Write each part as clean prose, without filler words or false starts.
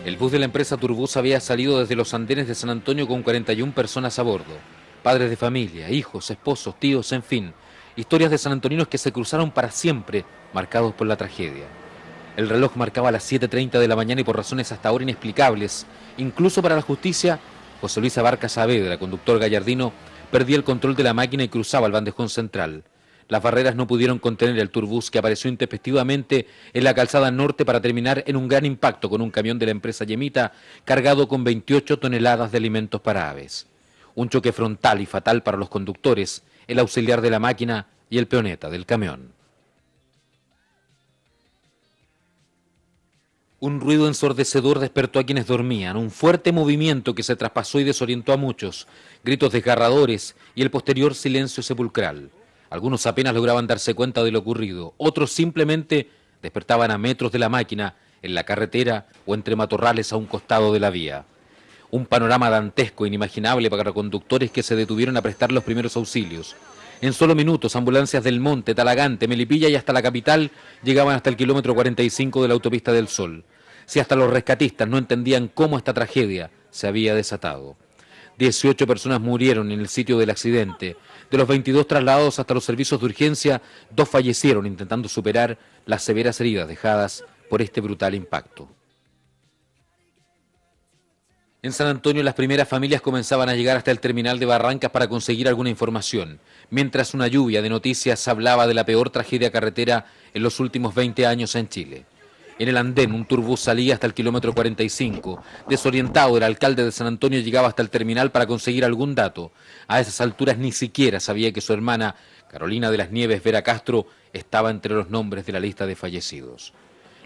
El bus de la empresa Turbus había salido desde los andenes de San Antonio con 41 personas a bordo. Padres de familia, hijos, esposos, tíos, en fin. Historias de sanantoninos que se cruzaron para siempre, marcados por la tragedia. El reloj marcaba las 7:30 de la mañana y por razones hasta ahora inexplicables, incluso para la justicia, José Luis Abarca Saavedra, conductor gallardino, perdía el control de la máquina y cruzaba el bandejón central. Las barreras no pudieron contener el turbús que apareció intempestivamente en la calzada norte para terminar en un gran impacto con un camión de la empresa Yemita cargado con 28 toneladas de alimentos para aves. Un choque frontal y fatal para los conductores, el auxiliar de la máquina y el peoneta del camión. Un ruido ensordecedor despertó a quienes dormían, un fuerte movimiento que se traspasó y desorientó a muchos, gritos desgarradores y el posterior silencio sepulcral. Algunos apenas lograban darse cuenta de lo ocurrido, otros simplemente despertaban a metros de la máquina, en la carretera o entre matorrales a un costado de la vía. Un panorama dantesco, inimaginable para conductores que se detuvieron a prestar los primeros auxilios. En solo minutos, ambulancias del Monte, Talagante, Melipilla y hasta la capital llegaban hasta el kilómetro 45 de la autopista del Sol. Si hasta los rescatistas no entendían cómo esta tragedia se había desatado. 18 personas murieron en el sitio del accidente. De los 22 trasladados hasta los servicios de urgencia, 2 fallecieron intentando superar las severas heridas dejadas por este brutal impacto. En San Antonio las primeras familias comenzaban a llegar hasta el terminal de Barrancas para conseguir alguna información, mientras una lluvia de noticias hablaba de la peor tragedia carretera en los últimos 20 años en Chile. En el andén, un turbús salía hasta el kilómetro 45. Desorientado, el alcalde de San Antonio llegaba hasta el terminal para conseguir algún dato. A esas alturas ni siquiera sabía que su hermana, Carolina de las Nieves Vera Castro, estaba entre los nombres de la lista de fallecidos.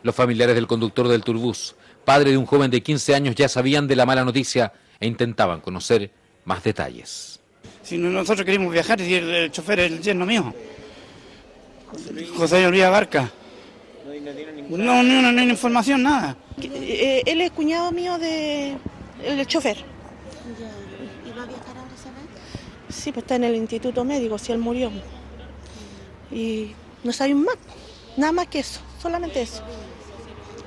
Los familiares del conductor del turbús, padre de un joven de 15 años, ya sabían de la mala noticia e intentaban conocer más detalles. Si nosotros queremos viajar, y el chofer es el yerno mío, José Luis Abarca. No, ni una información, nada. Él es cuñado mío el chofer. ¿Y va a viajar ahora, sabes? Sí, pues está en el instituto médico, si él murió. Y no sabemos más, nada más que eso, solamente eso.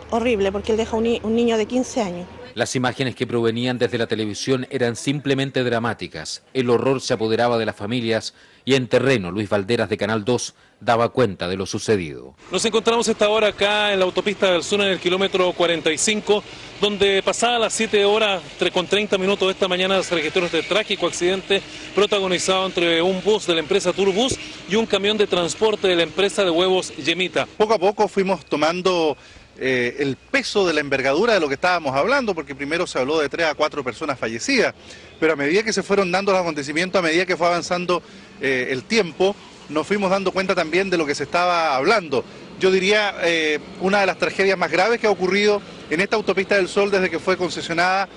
Horrible, porque él deja un niño de 15 años. Las imágenes que provenían desde la televisión eran simplemente dramáticas. El horror se apoderaba de las familias y en terreno Luis Valderas de Canal 2 daba cuenta de lo sucedido. Nos encontramos esta hora acá en la autopista del Sur en el kilómetro 45, donde pasadas las 7 horas con 30 minutos de esta mañana se registró este trágico accidente protagonizado entre un bus de la empresa Turbus y un camión de transporte de la empresa de huevos Yemita. Poco a poco fuimos tomando el peso de la envergadura de lo que estábamos hablando, porque primero se habló de 3 a 4 personas fallecidas, pero a medida que se fueron dando los acontecimientos, a medida que fue avanzando el tiempo, nos fuimos dando cuenta también de lo que se estaba hablando. Yo diría una de las tragedias más graves que ha ocurrido en esta autopista del Sol desde que fue concesionada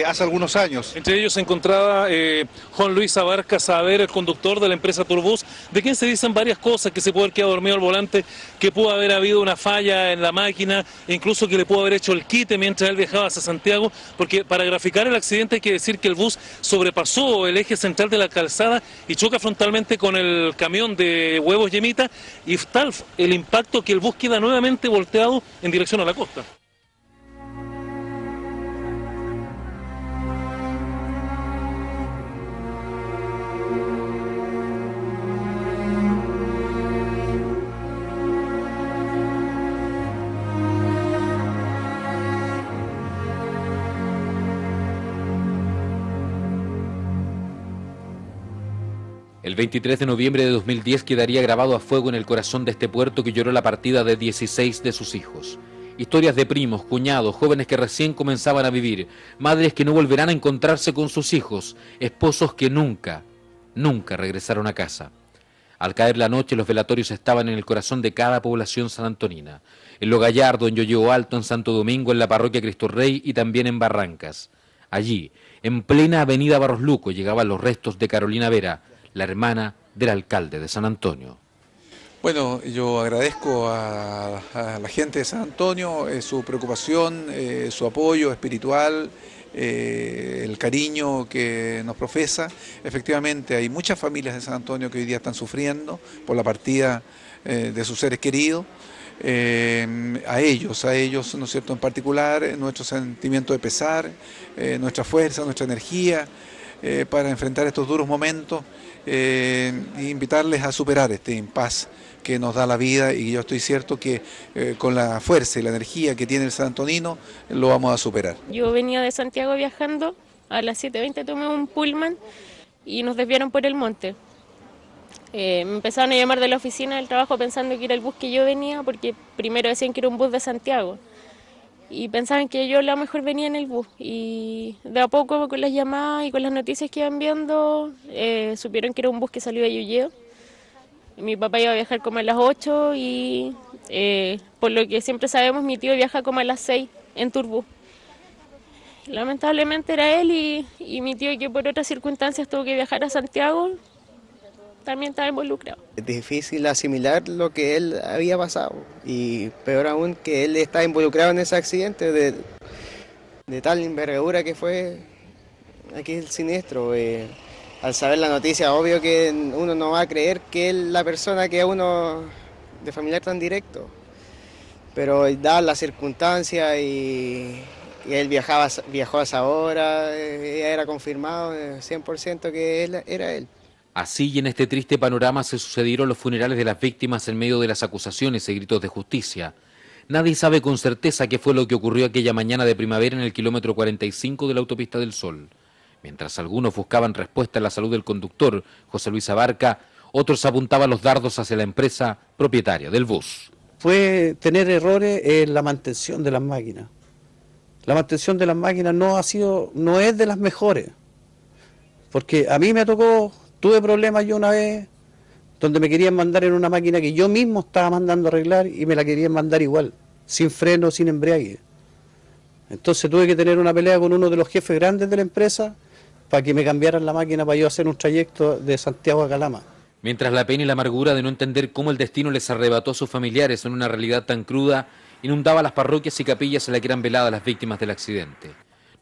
hace algunos años. Entre ellos se encontraba Juan Luis Abarca Saavedra, el conductor de la empresa Turbus, de quien se dicen varias cosas, que se puede haber quedado dormido al volante, que pudo haber habido una falla en la máquina, e incluso que le pudo haber hecho el quite mientras él viajaba hacia Santiago, porque para graficar el accidente hay que decir que el bus sobrepasó el eje central de la calzada y choca frontalmente con el camión de huevos Yemita, y tal el impacto que el bus queda nuevamente volteado en dirección a la costa. El 23 de noviembre de 2010 quedaría grabado a fuego en el corazón de este puerto que lloró la partida de 16 de sus hijos. Historias de primos, cuñados, jóvenes que recién comenzaban a vivir, madres que no volverán a encontrarse con sus hijos, esposos que nunca regresaron a casa. Al caer la noche, los velatorios estaban en el corazón de cada población sanantonina. En Lo Gallardo, en Yoyeo Alto, en Santo Domingo, en la parroquia Cristo Rey y también en Barrancas. Allí, en plena avenida Barros Luco, llegaban los restos de Carolina Vera, la hermana del alcalde de San Antonio. Bueno, yo agradezco a la gente de San Antonio su preocupación, su apoyo espiritual, el cariño que nos profesa. Efectivamente, hay muchas familias de San Antonio que hoy día están sufriendo por la partida de sus seres queridos. a ellos, ¿no es cierto?, en particular, nuestro sentimiento de pesar, nuestra fuerza, nuestra energía para enfrentar estos duros momentos e invitarles a superar este impasse que nos da la vida, y yo estoy cierto que con la fuerza y la energía que tiene el San Antonino lo vamos a superar. Yo venía de Santiago viajando, a las 7:20 tomé un pullman y nos desviaron por el monte. Me empezaron a llamar de la oficina del trabajo pensando que era el bus que yo venía, porque primero decían que era un bus de Santiago y pensaban que yo a lo mejor venía en el bus, y de a poco con las llamadas y con las noticias que iban viendo supieron que era un bus que salió de Llolleo. Mi papá iba a viajar como a las 8 y por lo que siempre sabemos mi tío viaja como a las 6 en Turbus. Lamentablemente era él y mi tío, que por otras circunstancias tuvo que viajar a Santiago, también estaba involucrado. Es difícil asimilar lo que él había pasado y peor aún que él está involucrado en ese accidente de tal envergadura que fue aquí el siniestro. Al saber la noticia, obvio que uno no va a creer que es la persona que a uno de familiar tan directo, pero dadas las circunstancias y él viajó a esa hora, era confirmado 100% que él era él. Así, y en este triste panorama, se sucedieron los funerales de las víctimas en medio de las acusaciones y gritos de justicia. Nadie sabe con certeza qué fue lo que ocurrió aquella mañana de primavera en el kilómetro 45 de la Autopista del Sol. Mientras algunos buscaban respuesta en la salud del conductor, José Luis Abarca, otros apuntaban los dardos hacia la empresa propietaria del bus. Fue tener errores en la mantención de las máquinas. La mantención de las máquinas no es de las mejores, porque a mí me tocó, tuve problemas yo una vez, donde me querían mandar en una máquina que yo mismo estaba mandando a arreglar y me la querían mandar igual, sin freno, sin embriague. Entonces tuve que tener una pelea con uno de los jefes grandes de la empresa para que me cambiaran la máquina para yo hacer un trayecto de Santiago a Calama. Mientras la pena y la amargura de no entender cómo el destino les arrebató a sus familiares en una realidad tan cruda, inundaba las parroquias y capillas en las que eran veladas las víctimas del accidente.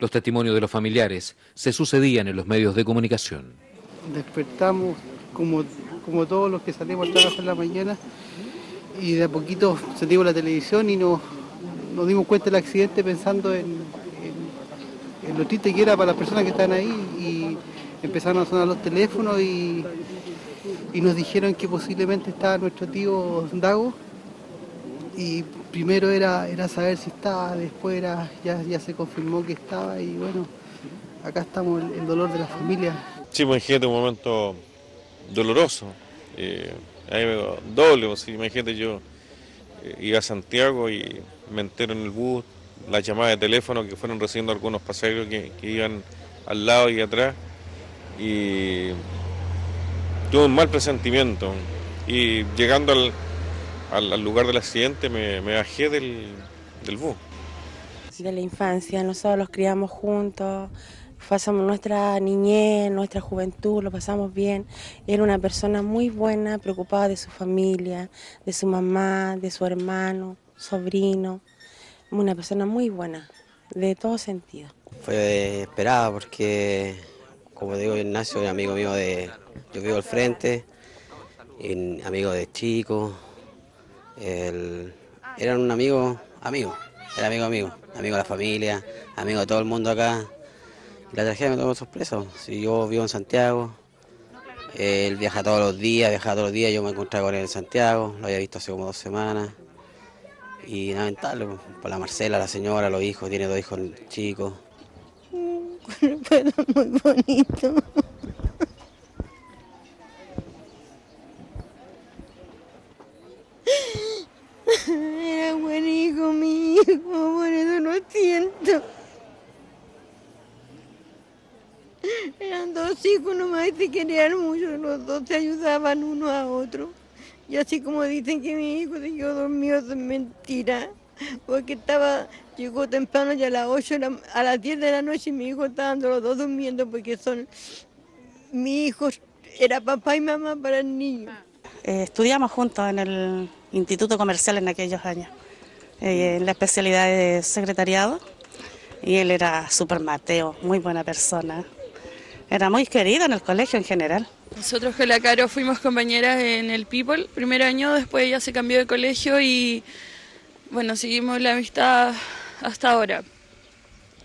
Los testimonios de los familiares se sucedían en los medios de comunicación. Despertamos como todos los que salimos a trabajar en la mañana, y de a poquito sentimos la televisión y nos dimos cuenta del accidente, pensando en lo triste que era para las personas que están ahí, y empezaron a sonar los teléfonos y nos dijeron que posiblemente estaba nuestro tío Dago, y primero era saber si estaba, después ya se confirmó que estaba, y bueno, acá estamos, el dolor de la familia. Sí, pues imagínate un momento doloroso, a mí me doble, pues, imagínate yo iba a Santiago y me entero en el bus, las llamadas de teléfono que fueron recibiendo algunos pasajeros que iban al lado y atrás, y tuve un mal presentimiento, y llegando al lugar del accidente me bajé del bus. De la infancia, nosotros los criamos juntos, pasamos nuestra niñez, nuestra juventud, lo pasamos bien. Era una persona muy buena, preocupada de su familia, de su mamá, de su hermano, sobrino. Una persona muy buena, de todo sentido. Fue esperada porque, como digo, Ignacio es amigo mío yo vivo al frente, amigo de chico. Era un amigo de la familia, amigo de todo el mundo acá. Y la tragedia me tomó sorpresa. Si yo vivo en Santiago, él viaja todos los días, yo me encontré con él en Santiago, lo había visto hace como 2 semanas. Y lamentable, por la Marcela, la señora, los hijos, tiene 2 hijos chicos. Pero muy bonito. Era buen hijo, mi hijo, por eso lo siento. Eran 2 hijos nomás y se querían mucho, los 2 se ayudaban uno a otro. Y así como dicen que mi hijo se quedó dormido, es mentira. Porque llegó temprano, ya a las 8, a las 10 de la noche, y mi hijo estaban los 2 durmiendo porque mi hijo era papá y mamá para el niño. Estudiamos juntos en el Instituto Comercial en aquellos años, en la especialidad de secretariado, y él era súper Mateo, muy buena persona. Era muy querido en el colegio en general. Nosotros con la Caro fuimos compañeras en el People, primer año, después ella se cambió de colegio y Bueno, seguimos la amistad hasta ahora.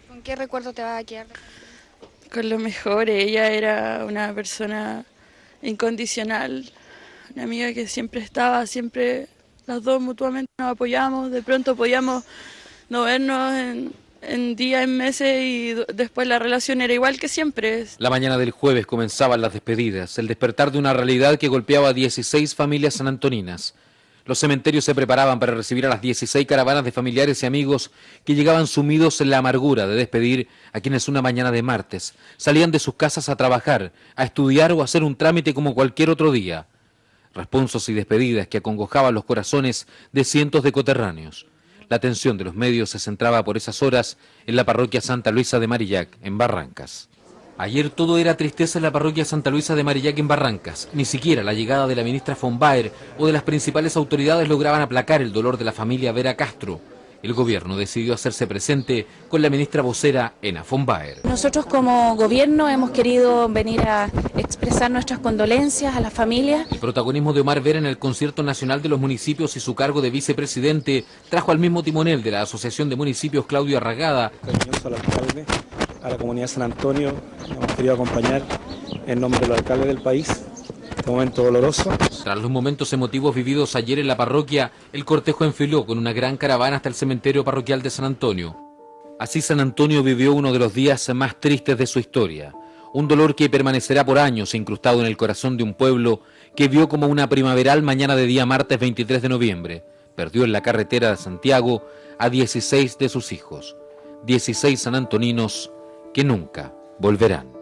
¿Con qué recuerdo te vas a quedar? Con lo mejor, ella era una persona incondicional, una amiga que siempre estaba, siempre las dos mutuamente nos apoyamos, de pronto podíamos no vernos en días, en meses y después la relación era igual que siempre. La mañana del jueves comenzaban las despedidas, el despertar de una realidad que golpeaba a 16 familias sanantoninas. Los cementerios se preparaban para recibir a las 16 caravanas de familiares y amigos que llegaban sumidos en la amargura de despedir a quienes una mañana de martes salían de sus casas a trabajar, a estudiar o a hacer un trámite como cualquier otro día. Responsos y despedidas que acongojaban los corazones de cientos de coterráneos. La atención de los medios se centraba por esas horas en la parroquia Santa Luisa de Marillac, en Barrancas. Ayer todo era tristeza en la parroquia Santa Luisa de Marillac en Barrancas. Ni siquiera la llegada de la ministra von Baer o de las principales autoridades lograban aplacar el dolor de la familia Vera Castro. El gobierno decidió hacerse presente con la ministra vocera Ena von Baer. Nosotros como gobierno hemos querido venir a expresar nuestras condolencias a las familias. El protagonismo de Omar Vera en el concierto nacional de los municipios y su cargo de vicepresidente trajo al mismo timonel de la Asociación de Municipios, Claudio Arragada. Cariñoso al alcalde, a la comunidad de San Antonio, hemos querido acompañar en nombre del alcalde del país. Este momento doloroso. Tras los momentos emotivos vividos ayer en la parroquia, el cortejo enfiló con una gran caravana hasta el cementerio parroquial de San Antonio. Así San Antonio vivió uno de los días más tristes de su historia. Un dolor que permanecerá por años incrustado en el corazón de un pueblo que vio como una primaveral mañana de día martes 23 de noviembre. Perdió en la carretera de Santiago a 16 de sus hijos. 16 sanantoninos que nunca volverán.